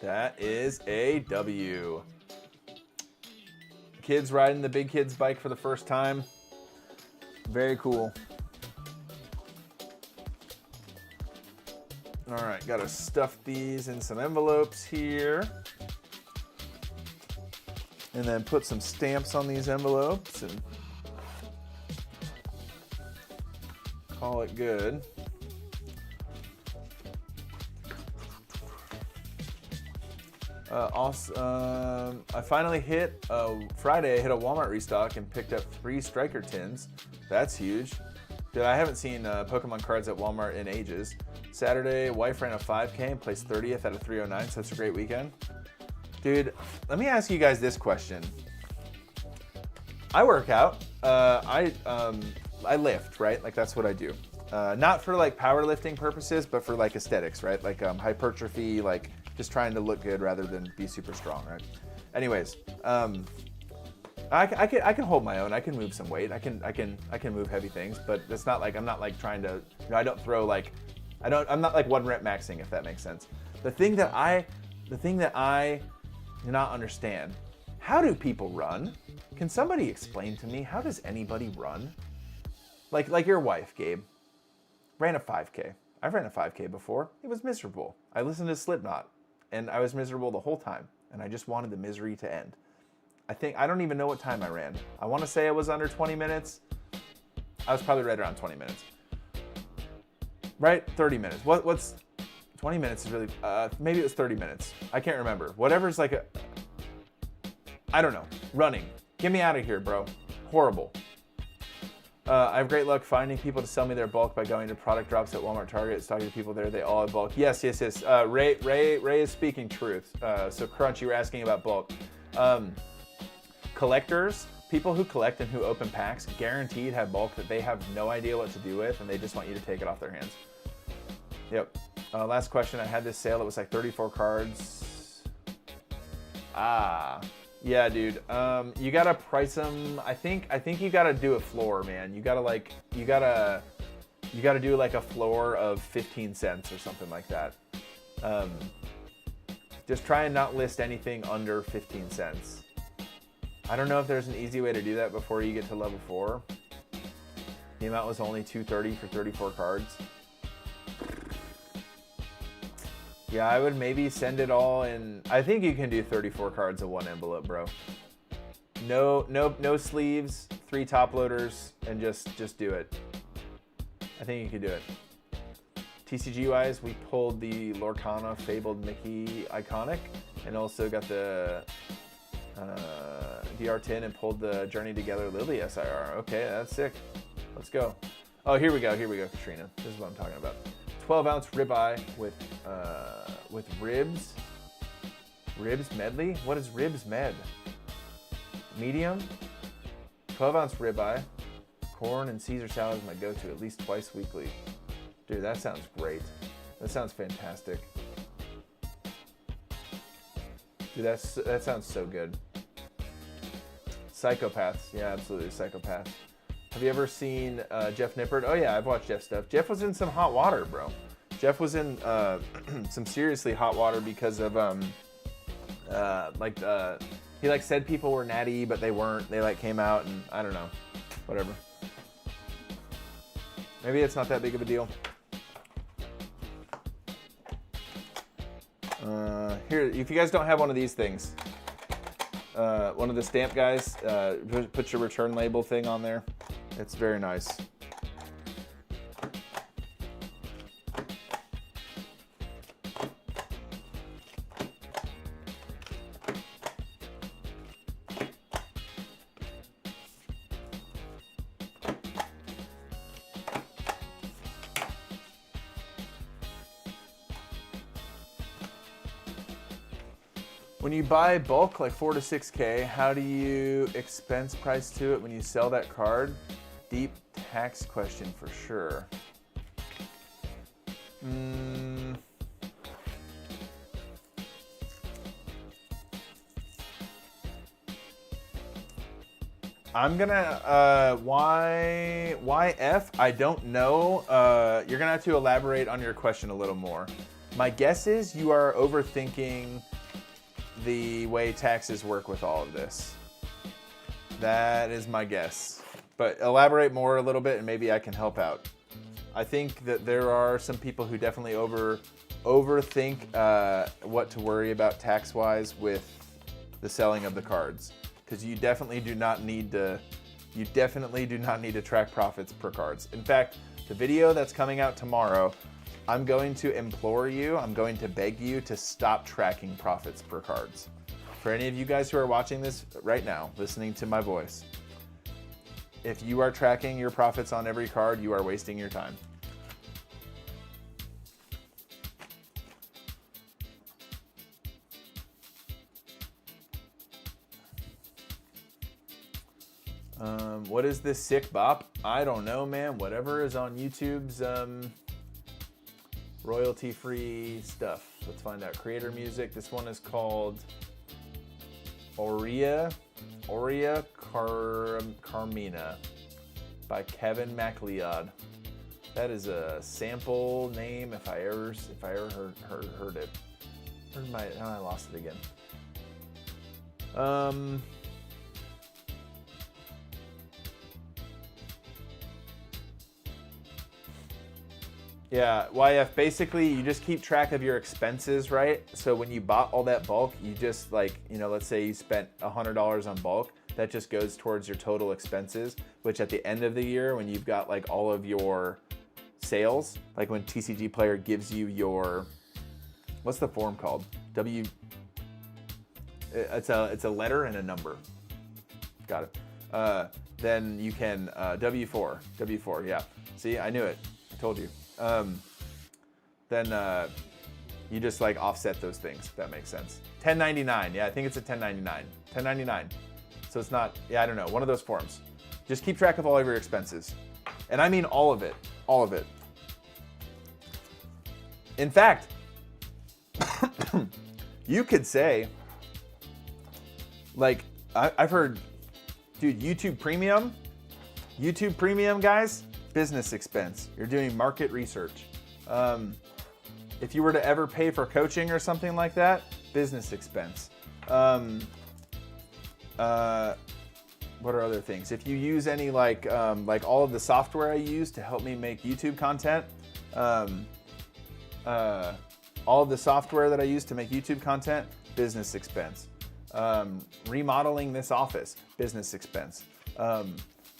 Speaker 1: That is a W. Kids riding the big kid's bike for the first time. Very cool. All right, gotta stuff these in some envelopes here. And then put some stamps on these envelopes and call it good. I finally hit Friday. I hit a Walmart restock and picked up 3 Striker tins. That's huge. Dude, I haven't seen Pokemon cards at Walmart in ages. Saturday, wife ran a 5K and placed 30th out of 309, so that's a great weekend. Dude, let me ask you guys this question. I work out. I lift, right? Like that's what I do. Not for like powerlifting purposes, but for like aesthetics, right? Like hypertrophy, like just trying to look good rather than be super strong, right? Anyways, I can hold my own. I can move some weight. I can move heavy things, but it's not like I'm not like trying to. You know, I don't throw like. I'm not like 1 rep maxing, if that makes sense. The thing that I do not understand, how do people run? Can somebody explain to me, how does anybody run? Like your wife, Gabe, ran a 5K. I've ran a 5K before. It was miserable. I listened to Slipknot, and I was miserable the whole time, and I just wanted the misery to end. I don't even know what time I ran. I want to say I was under 20 minutes. I was probably right around 20 minutes. Right? 30 minutes. What's 20 minutes is really, maybe it was 30 minutes. I can't remember. Whatever's like I don't know. Running. Get me out of here, bro. Horrible. I have great luck finding people to sell me their bulk by going to product drops at Walmart, Target, talking to people there. They all have bulk. Yes. Ray is speaking truth. So Crunch, you were asking about bulk. Collectors, people who collect and who open packs, guaranteed have bulk that they have no idea what to do with, and they just want you to take it off their hands. Yep. Last question. I had this sale. It was like 34 cards. Yeah, dude. You gotta price them. I think you gotta do a floor, man. You gotta do like a floor of 15 cents or something like that. Just try and not list anything under 15 cents. I don't know if there's an easy way to do that before you get to level 4. The amount was only $230 for 34 cards. Yeah, I would maybe send it all in. I think you can do 34 cards in one envelope, bro. No sleeves, 3 top loaders, and just do it. I think you could do it. TCG wise, we pulled the Lorcana Fabled Mickey Iconic, and also got the DR10 and pulled the Journey Together Lily SIR. Okay, that's sick. Let's go. Oh, here we go, Katrina. This is what I'm talking about. 12-ounce ribeye with ribs. Ribs medley? What is ribs med? Medium? 12-ounce ribeye. Corn and Caesar salad is my go-to at least twice weekly. Dude, that sounds great. That sounds fantastic. Dude, that sounds so good. Psychopaths. Yeah, absolutely, psychopaths. Have you ever seen Jeff Nippert? Oh yeah, I've watched Jeff's stuff. Jeff was in some hot water, bro. Jeff was in some seriously hot water because of he like said people were natty, but they weren't. They like came out and I don't know, whatever. Maybe it's not that big of a deal. Here, if you guys don't have one of these things, one of the stamp guys, put your return label thing on there. It's very nice. When you buy bulk, like 4 to 6K, how do you expense price to it when you sell that card? Deep tax question for sure. I'm gonna, why F? I don't know. You're gonna have to elaborate on your question a little more. My guess is you are overthinking the way taxes work with all of this. That is my guess. But elaborate more a little bit and maybe I can help out. I think that there are some people who definitely overthink what to worry about tax-wise with the selling of the cards. Because you definitely do not need to track profits per cards. In fact, the video that's coming out tomorrow, I'm going to implore you, I'm going to beg you to stop tracking profits per cards. For any of you guys who are watching this right now, listening to my voice, if you are tracking your profits on every card, you are wasting your time. What is this sick bop? I don't know, man. Whatever is on YouTube's royalty-free stuff. Let's find out. Creator music. This one is called Aurea Carmina by Kevin MacLeod. That is a sample name if I ever heard it. I lost it again. Yeah, YF, basically you just keep track of your expenses, right? So when you bought all that bulk, you just let's say you spent $100 on bulk, that just goes towards your total expenses, which at the end of the year, when you've got like all of your sales, like when TCG Player gives you your, what's the form called? It's a letter and a number. Got it. Then you can, W4, yeah. See, I knew it, I told you. Then you just like offset those things, if that makes sense. 1099, yeah, I think it's a 1099. 1099. So it's not, yeah, I don't know, one of those forms. Just keep track of all of your expenses. And I mean all of it, all of it. In fact, you could say, Like, I've heard, dude, YouTube Premium, guys, business expense. You're doing market research. If you were to ever pay for coaching or something like that, business expense. What are other things? If you use any like all of the software I use to help me make YouTube content, all of the software that I use to make YouTube content, business expense. Remodeling this office, business expense.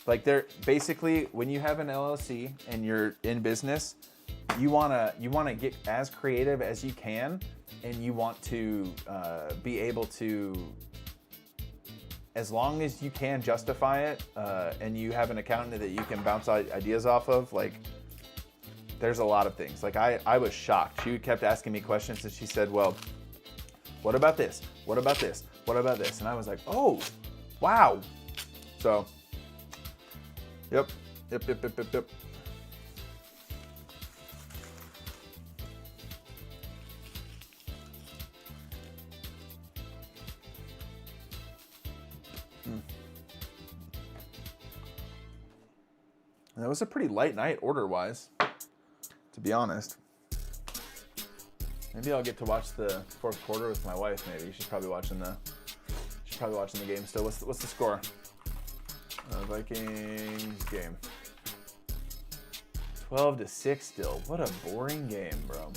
Speaker 1: Like they're basically, when you have an LLC and you're in business, you wanna get as creative as you can, and you want to be able to, as long as you can justify it, and you have an accountant that you can bounce ideas off of, like there's a lot of things. Like I was shocked. She kept asking me questions and she said, well, what about this? What about this? What about this? And I was like, oh, wow. So, yep. That was a pretty light night order-wise, to be honest. Maybe I'll get to watch the fourth quarter with my wife. Maybe she's probably watching the game still. What's the score? Vikings game. 12-6 still. What a boring game, bro.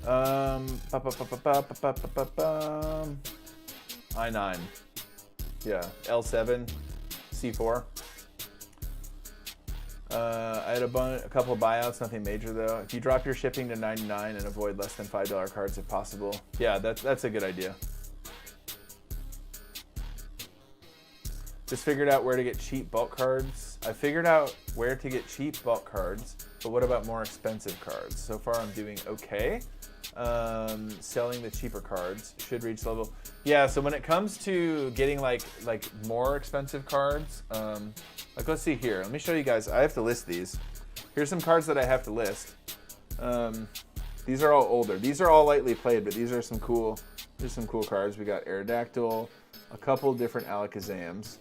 Speaker 1: I9. Yeah, L7, C4. I had a couple of buyouts, nothing major though. If you drop your shipping to $99 and avoid less than $5 cards if possible. Yeah, that's a good idea. Just figured out where to get cheap bulk cards. I figured out where to get cheap bulk cards, but what about more expensive cards? So far I'm doing okay. Selling the cheaper cards should reach level. Yeah, so when it comes to getting like more expensive cards, like let's see here. Let me show you guys. I have to list these. Here's some cards that I have to list. These are all older. These are all lightly played, but these are some cool. There's some cool cards. We got Aerodactyl, a couple different Alakazams.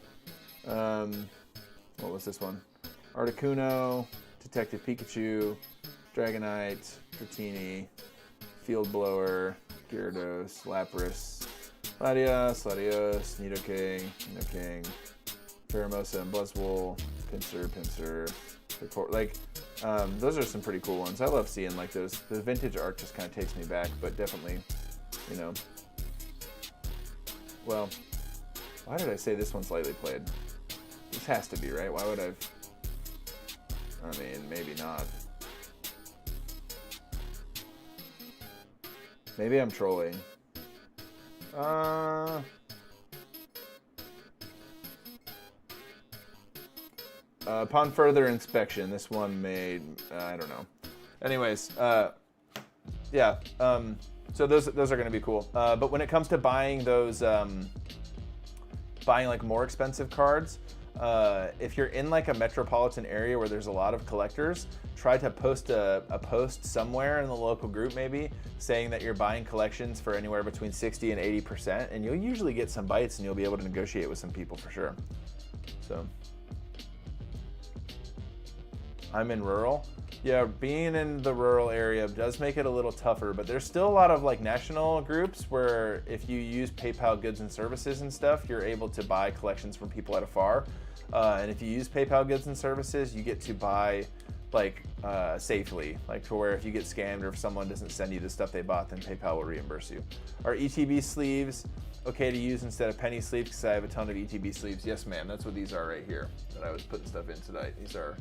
Speaker 1: What was this one? Articuno, Detective Pikachu, Dragonite, Dratini, Field Blower, Gyarados, Lapras, Latios, Nidoking, Pheromosa, and Buzzwole, Pinsir, like, those are some pretty cool ones. I love seeing like those. The vintage art just kind of takes me back, but definitely, you know. Well, why did I say this one's lightly played? This has to be, right? Why would I mean, maybe not. Maybe I'm trolling. Upon further inspection, this one made, I don't know. Anyways, yeah. So those are going to be cool. But when it comes to buying those, buying like more expensive cards, if you're in like a metropolitan area where there's a lot of collectors, try to post a post somewhere in the local group maybe saying that you're buying collections for anywhere between 60 and 80%, and you'll usually get some bites and you'll be able to negotiate with some people for sure. So I'm in rural. Yeah, being in the rural area does make it a little tougher, but there's still a lot of like national groups where if you use PayPal goods and services and stuff, you're able to buy collections from people at afar. And if you use PayPal goods and services, you get to buy like safely, like to where if you get scammed or if someone doesn't send you the stuff they bought, then PayPal will reimburse you. Are ETB sleeves okay to use instead of penny sleeves? Because I have a ton of ETB sleeves. Yes, ma'am. That's what these are right here that I was putting stuff in tonight. These are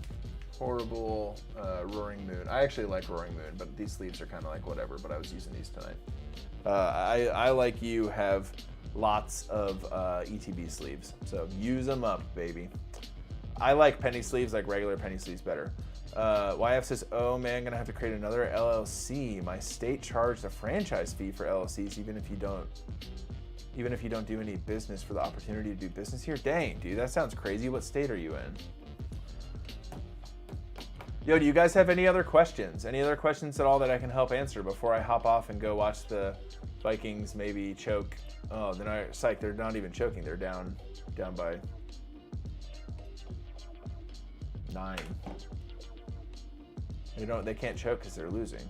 Speaker 1: horrible Roaring Moon. I actually like Roaring Moon, but these sleeves are kind of like whatever, but I was using these tonight. I like you, have lots of ETB sleeves, so use them up, baby. I like penny sleeves, like regular penny sleeves better. YF says, oh man, gonna have to create another LLC. My state charged a franchise fee for LLCs even if you don't do any business for the opportunity to do business here. Dang, dude, that sounds crazy. What state are you in? Yo, do you guys have any other questions? Any other questions at all that I can help answer before I hop off and go watch the Vikings maybe choke? Oh, psych, they're not even choking. They're down by 9. They can't choke because they're losing.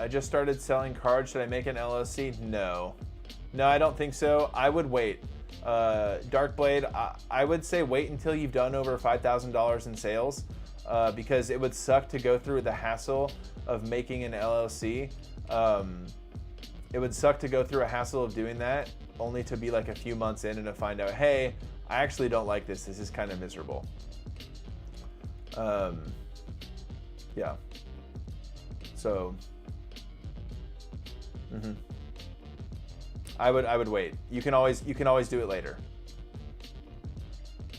Speaker 1: I just started selling cards. Should I make an LLC? No, I don't think so. I would wait. Darkblade, I would say wait until you've done over $5,000 in sales, because it would suck to go through the hassle of making an LLC. It would suck to go through a hassle of doing that only to be like a few months in and to find out, hey, I actually don't like this. This is kind of miserable. Yeah. So, I would wait. You can always do it later.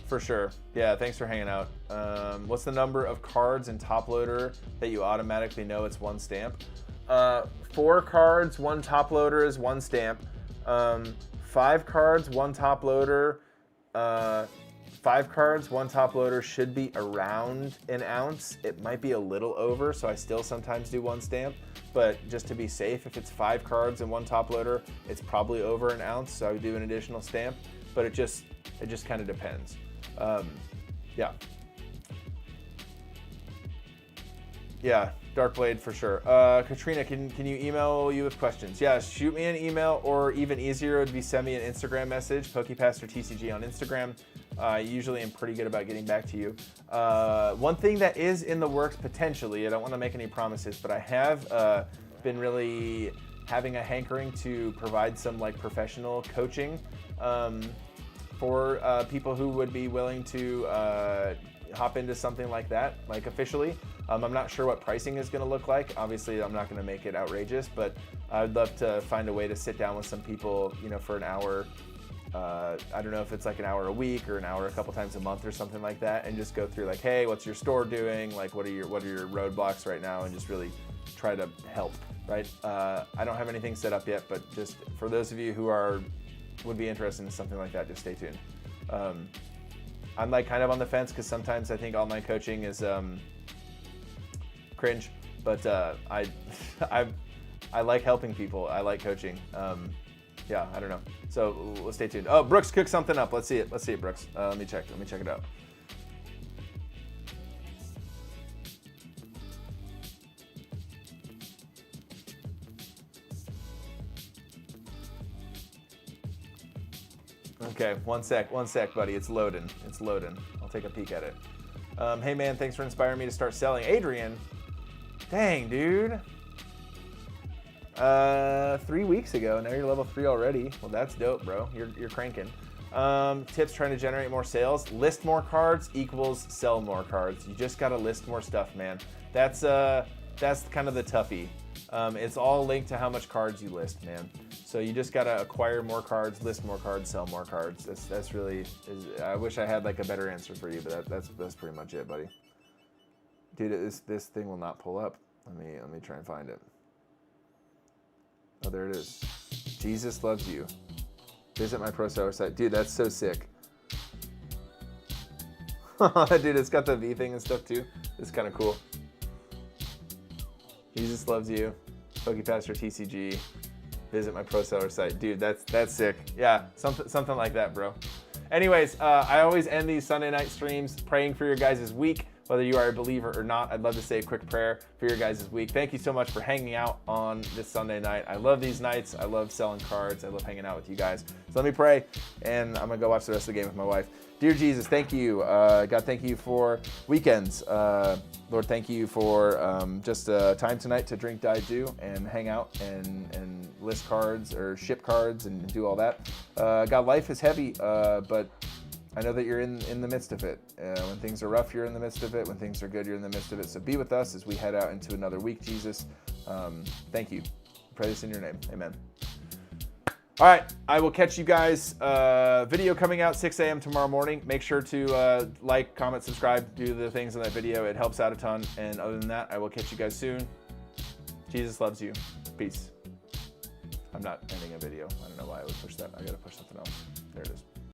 Speaker 1: For sure. Yeah, thanks for hanging out. What's the number of cards in top loader that you automatically know it's 1 stamp? 4 cards, 1 top loader is 1 stamp. 5 cards, 1 top loader. 5 cards, 1 top loader should be around an ounce. It might be a little over, so I still sometimes do 1 stamp. But just to be safe, if it's 5 cards and 1 top loader, it's probably over an ounce, so I would do an additional stamp. But it just kind of depends. Yeah. Yeah, Darkblade for sure. Katrina, can you email you with questions? Yeah, shoot me an email, or even easier would be send me an Instagram message, PokePastorTCG on Instagram. I usually am pretty good about getting back to you. One thing that is in the works potentially, I don't want to make any promises, but I have been really having a hankering to provide some like professional coaching for people who would be willing to hop into something like that, like officially. I'm not sure what pricing is going to look like. Obviously, I'm not going to make it outrageous, but I'd love to find a way to sit down with some people, for an hour. I don't know if it's like an hour a week or an hour a couple times a month or something like that, and just go through like, hey, what's your store doing? Like, what are your roadblocks right now? And just really try to help, right? I don't have anything set up yet, but just for those of you who would be interested in something like that, just stay tuned. I'm like kind of on the fence because sometimes I think online coaching is cringe, but I like helping people. I like coaching. Yeah, I don't know. So let's stay tuned. Oh, Brooks cooked something up. Let's see it. Brooks. Let me check it out. Okay, one sec, buddy. It's loading. I'll take a peek at it. Hey man, thanks for inspiring me to start selling. Adrian, dang dude. 3 weeks ago, now you're level 3 already. Well, that's dope, bro. You're cranking. Tips trying to generate more sales. List more cards equals sell more cards. You just gotta list more stuff, man. That's kind of the toughie. It's all linked to how much cards you list, man. So you just gotta acquire more cards, list more cards, sell more cards. That's really. I wish I had like a better answer for you, but that's pretty much it, buddy. Dude, this thing will not pull up. Let me try and find it. Oh, there it is. Jesus loves you. Visit my pro seller site. Dude, that's so sick. Dude, it's got the V thing and stuff too. It's kind of cool. Jesus loves you. PokePastor TCG. Visit my pro seller site. Dude, that's sick. Yeah, something like that, bro. Anyways, I always end these Sunday night streams praying for your guys' week. Whether you are a believer or not, I'd love to say a quick prayer for your guys' week. Thank you so much for hanging out on this Sunday night. I love these nights. I love selling cards. I love hanging out with you guys. So let me pray, and I'm going to go watch the rest of the game with my wife. Dear Jesus, thank you. God, thank you for weekends. Lord, thank you for just time tonight to drink Daiju and hang out and list cards or ship cards and do all that. God, life is heavy, but I know that you're in the midst of it. When things are rough, you're in the midst of it. When things are good, you're in the midst of it. So be with us as we head out into another week, Jesus. Thank you. I pray this in your name. Amen. All right, I will catch you guys. Video coming out 6 a.m. tomorrow morning. Make sure to like, comment, subscribe, do the things in that video. It helps out a ton. And other than that, I will catch you guys soon. Jesus loves you. Peace. I'm not ending a video. I don't know why I would push that. I gotta push something else. There it is.